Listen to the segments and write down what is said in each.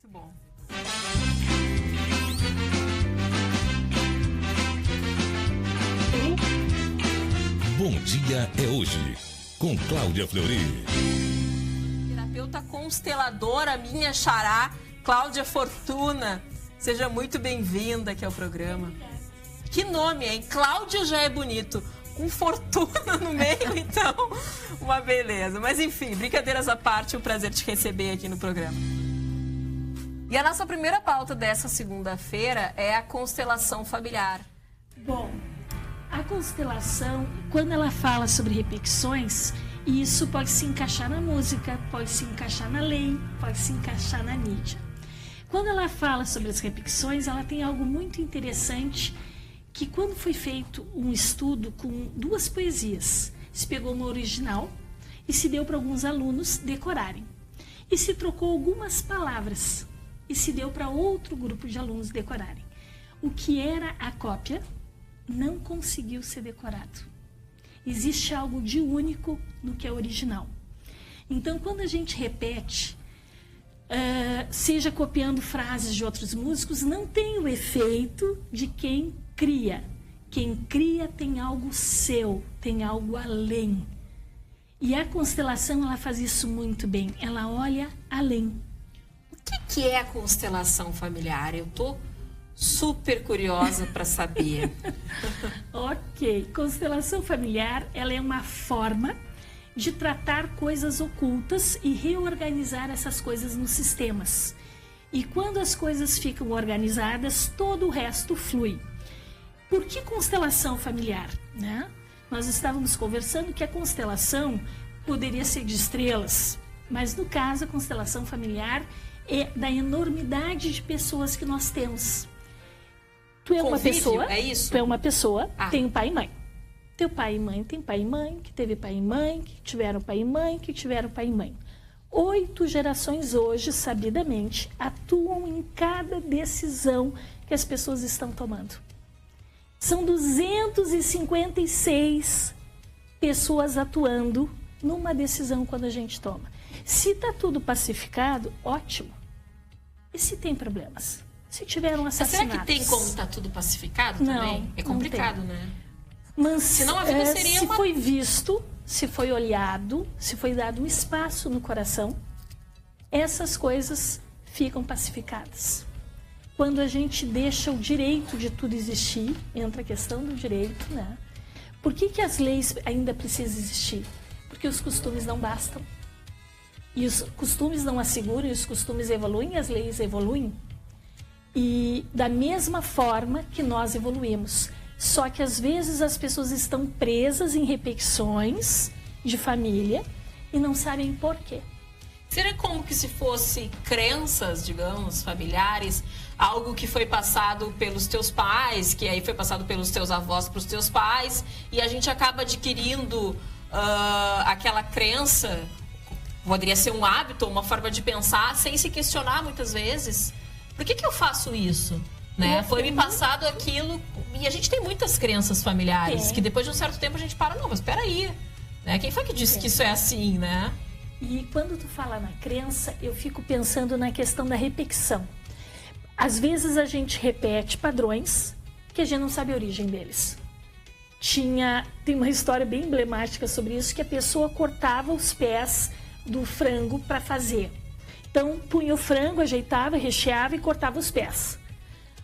Muito bom. Bom Dia é Hoje, com Cláudia Fleury. Terapeuta consteladora, minha xará, Cláudia Fortuna. Seja muito bem-vinda aqui ao programa. Que nome, hein? Cláudia já é bonito. Com Fortuna no meio, então, uma beleza. Mas enfim, brincadeiras à parte, é um prazer te receber aqui no programa. E a nossa primeira pauta dessa segunda-feira é a constelação familiar. Bom, a constelação, quando ela fala sobre repetições, isso pode se encaixar na música, pode se encaixar na lei, pode se encaixar na mídia. Quando ela fala sobre as repetições, ela tem algo muito interessante, que quando foi feito um estudo com 2 poesias, se pegou uma original e se deu para alguns alunos decorarem. E se trocou algumas palavras e se deu para outro grupo de alunos decorarem. O que era a cópia não conseguiu ser decorado. Existe algo de único no que é original. Então, quando a gente repete, seja copiando frases de outros músicos, não tem o efeito de quem cria. Quem cria tem algo seu, tem algo além. E a constelação, ela faz isso muito bem. Ela olha além. O que é a constelação familiar? Eu tô super curiosa para saber. Ok. Constelação familiar, ela é uma forma de tratar coisas ocultas e reorganizar essas coisas nos sistemas. E quando as coisas ficam organizadas, todo o resto flui. Por que constelação familiar, né? Nós estávamos conversando que a constelação poderia ser de estrelas, mas no caso a constelação familiar é da enormidade de pessoas que nós temos. Tu é uma pessoa, é isso? Tu é uma pessoa, tem um pai e mãe. Teu pai e mãe tem pai e mãe, que teve pai e mãe, que tiveram pai e mãe, que tiveram pai e mãe. 8 gerações hoje, sabidamente, atuam em cada decisão que as pessoas estão tomando. São 256 pessoas atuando numa decisão quando a gente toma. Se está tudo pacificado, ótimo. E se tem problemas? Se tiveram assassinatos? Será que tem como estar tudo pacificado também? Não, é complicado, né? Mas senão a vida seria se foi visto, se foi olhado, se foi dado um espaço no coração, essas coisas ficam pacificadas. Quando a gente deixa o direito de tudo existir, entra a questão do direito, né? Por que as leis ainda precisam existir? Porque os costumes não bastam. E os costumes não asseguram, e os costumes evoluem, as leis evoluem. E da mesma forma que nós evoluímos. Só que às vezes as pessoas estão presas em repetições de família e não sabem por quê. Seria como que se fosse crenças, digamos, familiares, algo que foi passado pelos teus pais, que aí foi passado pelos teus avós para os teus pais, e a gente acaba adquirindo aquela crença, poderia ser um hábito, uma forma de pensar, sem se questionar muitas vezes. Por que eu faço isso? Né? Foi me passado aquilo, e a gente tem muitas crenças familiares, que depois de um certo tempo a gente para, não, mas espera aí, né? Quem foi que disse que isso é assim, né? E quando tu fala na crença, eu fico pensando na questão da repetição. Às vezes a gente repete padrões que a gente não sabe a origem deles. Tem uma história bem emblemática sobre isso, que a pessoa cortava os pés do frango para fazer. Então punha o frango, ajeitava, recheava e cortava os pés.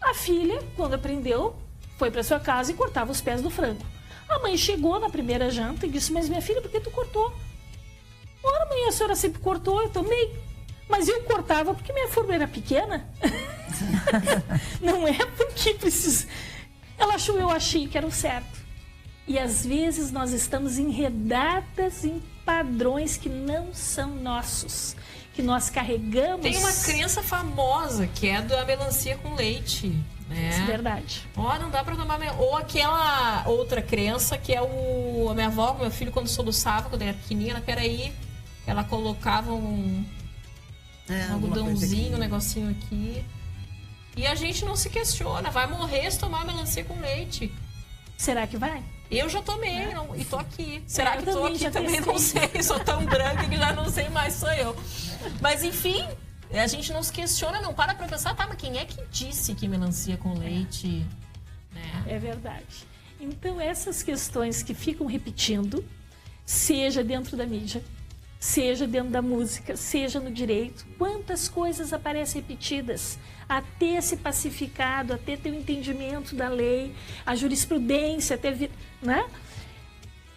A filha, quando aprendeu, foi para sua casa e cortava os pés do frango. A mãe chegou na primeira janta e disse, mas minha filha, por que tu cortou? Ora, mãe, a senhora sempre cortou, eu também. Mas eu cortava porque minha forma era pequena. Não é porque precisa. Eu achei que era o certo. E às vezes nós estamos enredadas em padrões que não são nossos, que nós carregamos. Tem uma crença famosa que é da melancia com leite. Né? Isso é verdade. Não dá pra tomar. Ou aquela outra crença que é a minha avó, meu filho, quando soluçava, quando era pequenininha, ela colocava um algodãozinho, um negocinho aqui. E a gente não se questiona, vai morrer se tomar melancia com leite. Será que vai? Eu já tomei e tô aqui. Será que tô aqui também? testei. Não sei, sou tão branca que já não sei mais, sou eu. Mas enfim, A gente não se questiona, não para pra pensar, tá, mas quem é que disse que melancia com leite? Né? É verdade. Então, essas questões que ficam repetindo, seja dentro da mídia, seja dentro da música, seja no direito, quantas coisas aparecem repetidas até ser pacificado, até ter o entendimento da lei, a jurisprudência, né?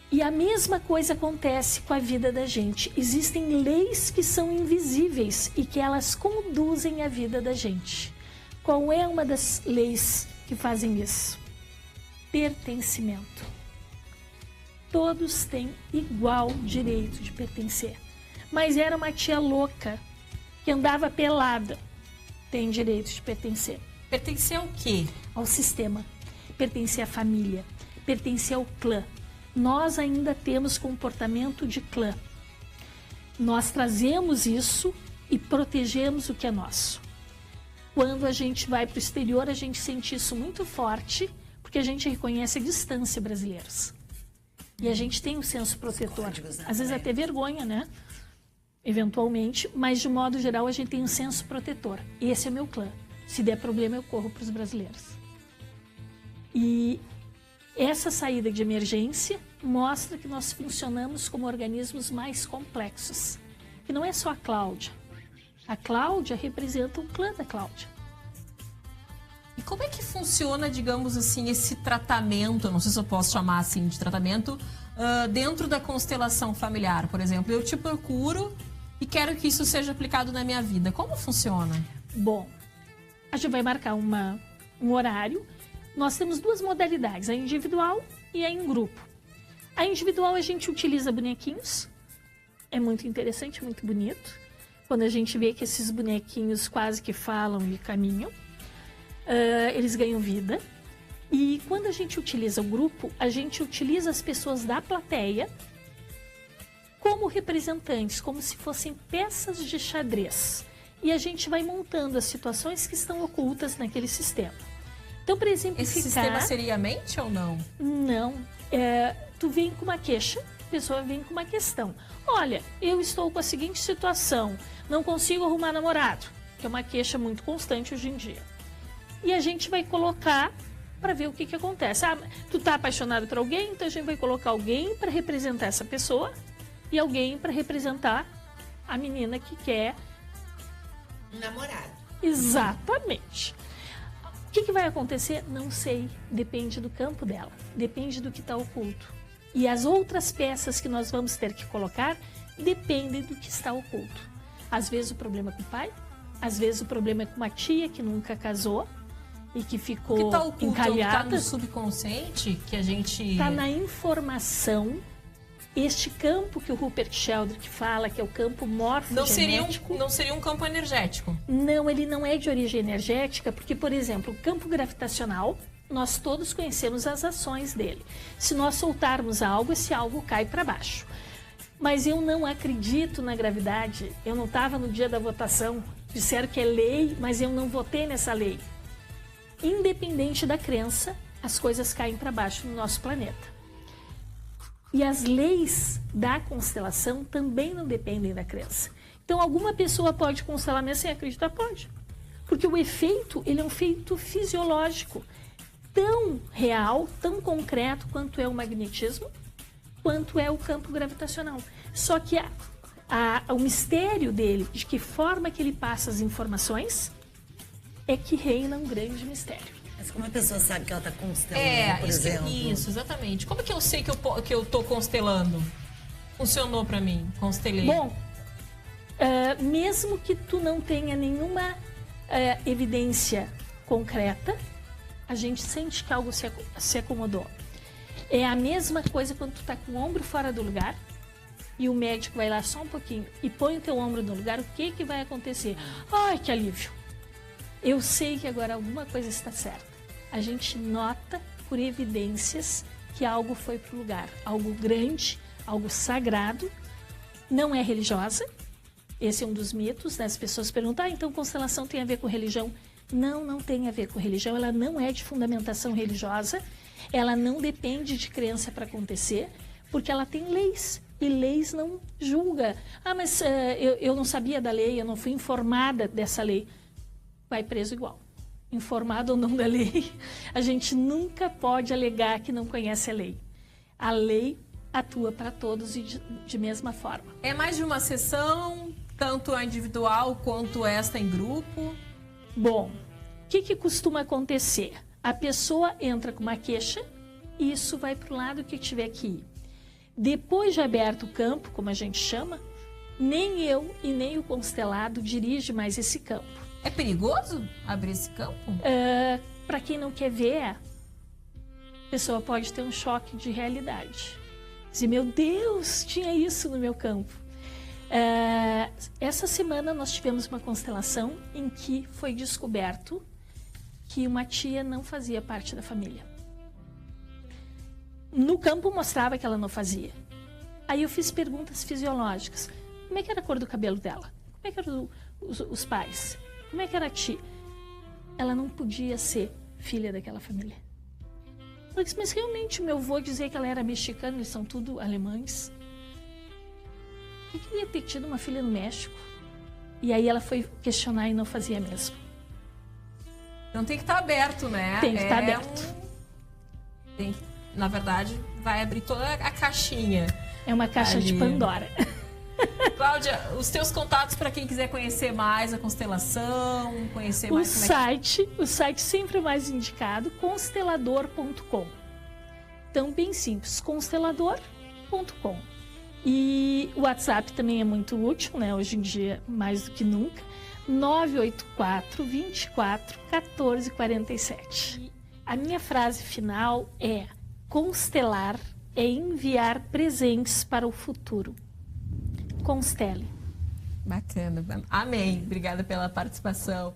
E a mesma coisa acontece com a vida da gente. Existem leis que são invisíveis e que elas conduzem a vida da gente. Qual é uma das leis que fazem isso? Pertencimento. Todos têm igual direito de pertencer. Mas era uma tia louca que andava pelada. Tem direito de pertencer. Pertencer ao quê? Ao sistema. Pertencer à família. Pertencer ao clã. Nós ainda temos comportamento de clã. Nós trazemos isso e protegemos o que é nosso. Quando a gente vai para o exterior, a gente sente isso muito forte, porque a gente reconhece a distância brasileiros. E a gente tem um senso protetor. Às vezes até vergonha, né? Eventualmente, mas de modo geral a gente tem um senso protetor. Esse é meu clã. Se der problema, eu corro para os brasileiros. E essa saída de emergência mostra que nós funcionamos como organismos mais complexos. Que não é só a Cláudia. A Cláudia representa o clã da Cláudia. E como é que funciona, digamos assim, esse tratamento, não sei se eu posso chamar assim de tratamento, dentro da constelação familiar, por exemplo? Eu te procuro e quero que isso seja aplicado na minha vida. Como funciona? Bom, a gente vai marcar um horário. Nós temos duas modalidades, a individual e a em grupo. A individual a gente utiliza bonequinhos. É muito interessante, muito bonito. Quando a gente vê que esses bonequinhos quase que falam e caminham. Eles ganham vida. E quando a gente utiliza o grupo, a gente utiliza as pessoas da plateia como representantes, como se fossem peças de xadrez. E a gente vai montando as situações que estão ocultas naquele sistema. Então, para exemplificar... Esse sistema seria a mente ou não? Não. Tu vem com uma queixa, a pessoa vem com uma questão. Olha, eu estou com a seguinte situação, não consigo arrumar namorado, que é uma queixa muito constante hoje em dia. E a gente vai colocar para ver o que acontece. Ah, tu tá apaixonado por alguém, então a gente vai colocar alguém para representar essa pessoa e alguém para representar a menina que quer... namorado. Exatamente. O que vai acontecer? Não sei. Depende do campo dela. Depende do que está oculto. E as outras peças que nós vamos ter que colocar dependem do que está oculto. Às vezes o problema é com o pai, às vezes o problema é com uma tia que nunca casou e que ficou encalhada. O que está oculto está no subconsciente que a gente... Está na informação. Este campo que o Rupert Sheldrake fala, que é o campo morfogenético... Não seria um campo energético? Não, ele não é de origem energética, porque, por exemplo, o campo gravitacional, nós todos conhecemos as ações dele. Se nós soltarmos algo, esse algo cai para baixo. Mas eu não acredito na gravidade. Eu não estava no dia da votação. Disseram que é lei, mas eu não votei nessa lei. Independente da crença, as coisas caem para baixo no nosso planeta. E as leis da constelação também não dependem da crença. Então, alguma pessoa pode constelar mesmo sem acreditar? Pode. Porque o efeito, ele é um efeito fisiológico. Tão real, tão concreto quanto é o magnetismo, quanto é o campo gravitacional. Só que o mistério dele, de que forma que ele passa as informações, é que reina um grande mistério. Mas como a pessoa sabe que ela está constelando, por exemplo? Isso, exatamente. Como é que eu sei que eu estou constelando? Funcionou para mim, constelei. Bom, mesmo que tu não tenha nenhuma evidência concreta, a gente sente que algo se acomodou. É a mesma coisa quando tu está com o ombro fora do lugar e o médico vai lá só um pouquinho e põe o teu ombro no lugar, o que vai acontecer? Ai, que alívio! Eu sei que agora alguma coisa está certa. A gente nota por evidências que algo foi para o lugar. Algo grande, algo sagrado, não é religiosa. Esse é um dos mitos, né? As pessoas perguntam, então constelação tem a ver com religião? Não, não tem a ver com religião. Ela não é de fundamentação religiosa. Ela não depende de crença para acontecer, porque ela tem leis E leis não julga. Ah, mas eu não sabia da lei, eu não fui informada dessa lei. Vai preso igual. Informado ou não da lei, a gente nunca pode alegar que não conhece a lei. A lei atua para todos e de mesma forma. É mais de uma sessão, tanto a individual quanto esta em grupo? Bom, o que costuma acontecer? A pessoa entra com uma queixa e isso vai para o lado que tiver que ir. Depois de aberto o campo, como a gente chama, nem eu e nem o constelado dirige mais esse campo. É perigoso abrir esse campo? Para quem não quer ver, a pessoa pode ter um choque de realidade. Dizer, meu Deus, tinha isso no meu campo. Essa semana nós tivemos uma constelação em que foi descoberto que uma tia não fazia parte da família. No campo mostrava que ela não fazia. Aí eu fiz perguntas fisiológicas. Como é que era a cor do cabelo dela? Como é que eram os pais? Como é que era a tia? Ela não podia ser filha daquela família. Eu disse, mas realmente o meu avô dizia que ela era mexicana, eles são tudo alemães. Eu queria ter tido uma filha no México. E aí ela foi questionar e não fazia mesmo. Então tem que estar aberto, né? Tem que estar aberto. Na verdade, vai abrir toda a caixinha. É uma caixa de Pandora. Cláudia, os teus contatos para quem quiser conhecer mais a constelação, conhecer mais... O site sempre mais indicado, constelador.com. Então, bem simples, constelador.com. E o WhatsApp também é muito útil, né? Hoje em dia, mais do que nunca. 984 24 14 47. A minha frase final é: constelar é enviar presentes para o futuro. Constele. Bacana. Amém. Obrigada pela participação.